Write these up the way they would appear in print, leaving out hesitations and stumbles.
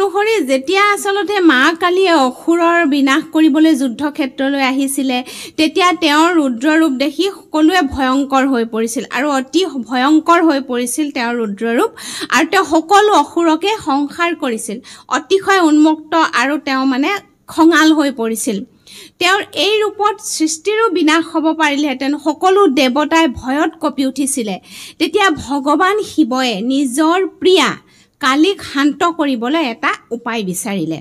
অনুসৰি যেতিয়া আচলতে মা কালীয়ে অসুৰৰ বিনাশ কৰিবলৈ যুদ্ধক্ষেত্ৰলৈ আহিছিলে তেতিয়া তেওঁৰ ৰুদ্ৰৰূপ দেখি সকলোৱে ভয়ংকৰ হৈ পৰিছিল আৰু অতি ভয়ংকৰ হৈ পৰিছিল তেওঁৰ ৰুদ্ৰৰূপ আৰু তেওঁ সকলো অসুৰকে সংহাৰ কৰিছিল অতিশয় উন্মুক্ত আৰু তেওঁ মানে খঙাল হৈ পৰিছিল তেওঁৰ এই ৰূপত সৃষ্টিৰো বিনাশ হ'ব পাৰিলেহেঁতেন সকলো দেৱতাই ভয়ত কঁপি উঠিছিলে তেতিয়া ভগৱান শিৱয়ে নিজৰ প্ৰিয়া কালিক শান্ত কৰিবলৈ এটা উপায় বিচাৰিলে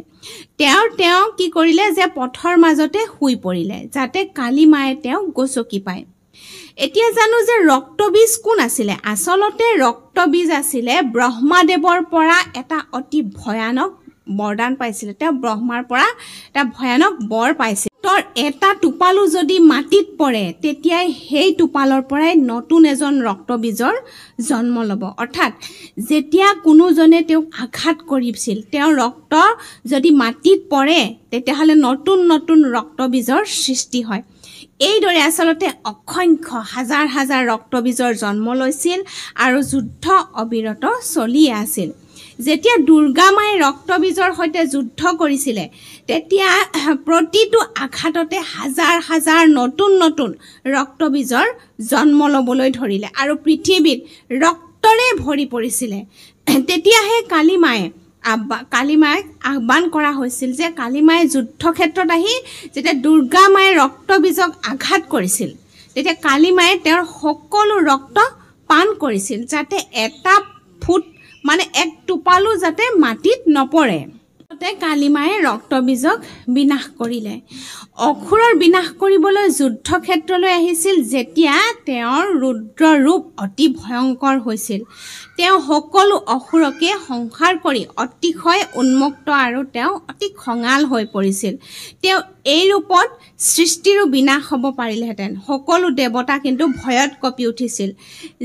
তেওঁ কি কৰিলে যে পথৰ মাজতে শুই পৰিলে যাতে কালী মায়ে তেওঁক গছকি পায় এতিয়া জানো যে ৰক্তবীজ কোন আছিলে আচলতে ৰক্তবীজ আছিলে ব্ৰহ্মাদেৱৰ পৰা এটা অতি ভয়ানক বৰদান পাইছিলে তেওঁ ব্ৰহ্মাৰ পৰা এটা ভয়ানক বৰ পাইছিল তোৰ এটা টোপালো যদি মাটিত পৰে তেতিয়া সেই টোপালৰ পৰাই নতুন এজন ৰক্তবীজৰ জন্ম ল'ব অৰ্থাৎ যেতিয়া কোনোজনে তেওঁক আঘাত কৰিছিল তেওঁৰ ৰক্ত যদি মাটিত পৰে তেতিয়াহ'লে নতুন নতুন ৰক্তবীজৰ সৃষ্টি হয় এইদৰে আচলতে অসংখ্য হাজাৰ হাজাৰ ৰক্তবীজৰ জন্ম লৈছিল আৰু যুদ্ধ অবিৰত চলি আছিল যেতিয়া দুৰ্গা মায়ে ৰক্তবীজৰ সৈতে যুদ্ধ কৰিছিলে তেতিয়া প্ৰতিটো আঘাততে হাজাৰ হাজাৰ নতুন নতুন ৰক্তবীজৰ জন্ম ল'বলৈ ধৰিলে আৰু পৃথিৱীত ৰক্তৰে ভৰি পৰিছিলে তেতিয়াহে কালী মায়ে আহ্বান কৰা হৈছিল যে কালী মায়ে যুদ্ধক্ষেত্ৰত আহি যেতিয়া দুৰ্গা মায়ে ৰক্তবীজক আঘাত কৰিছিল তেতিয়া কালী মায়ে তেওঁৰ সকলো ৰক্ত পান কৰিছিল যাতে এটা ফুট মানে এক টোপালো যাতে মাটিত নপৰে তে কালী মায়ে ৰক্তবীজক বিনাশ কৰিলে অসুৰৰ বিনাশ কৰিবলৈ যুদ্ধক্ষেত্ৰলৈ আহিছিল যেতিয়া তেওঁৰ ৰুদ্ৰ ৰূপ অতি ভয়ংকৰ হৈছিল তেওঁ সকলো অসুৰকে সংহাৰ কৰি অতিশয় উন্মুক্ত আৰু তেওঁ অতি খঙাল হৈ পৰিছিল তেওঁ এই ৰূপত সৃষ্টিৰো বিনাশ হ'ব পাৰিলেহেঁতেন সকলো দেৱতা কিন্তু ভয়ত কঁপি উঠিছিল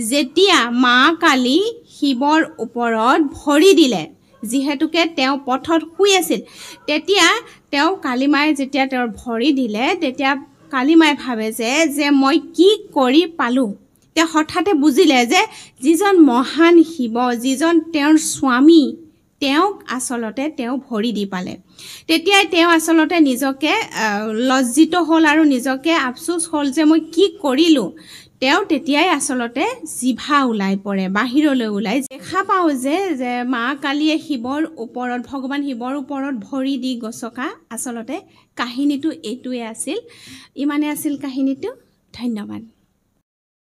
যেতিয়া মা কালী শিৱৰ ওপৰত ভৰি দিলে যিহেতুকে তেওঁ পথত শুই আছিল তেতিয়া তেওঁ কালী মায়ে যেতিয়া তেওঁৰ ভৰি দিলে তেতিয়া কালী মায়ে ভাবে যে মই কি কৰি পালোঁ তেওঁ হঠাতে বুজিলে যে যিজন মহান শিৱ যিজন তেওঁৰ স্বামী তেওঁক আচলতে তেওঁ ভৰি দি পালে তেতিয়াই তেওঁ আচলতে নিজকে লজ্জিত হ'ল আৰু নিজকে আফসোস হ'ল যে মই কি কৰিলোঁ তেওঁ তেতিয়াই আচলতে জিভা ওলাই পৰে বাহিৰলৈ ওলাই দেখা পাওঁ যে মা কালীয়ে ভগৱান শিৱৰ ওপৰত ভৰি দি গছকা আচলতে কাহিনীটো এইটোৱে আছিল ইমানে আছিল কাহিনীটো ধন্যবাদ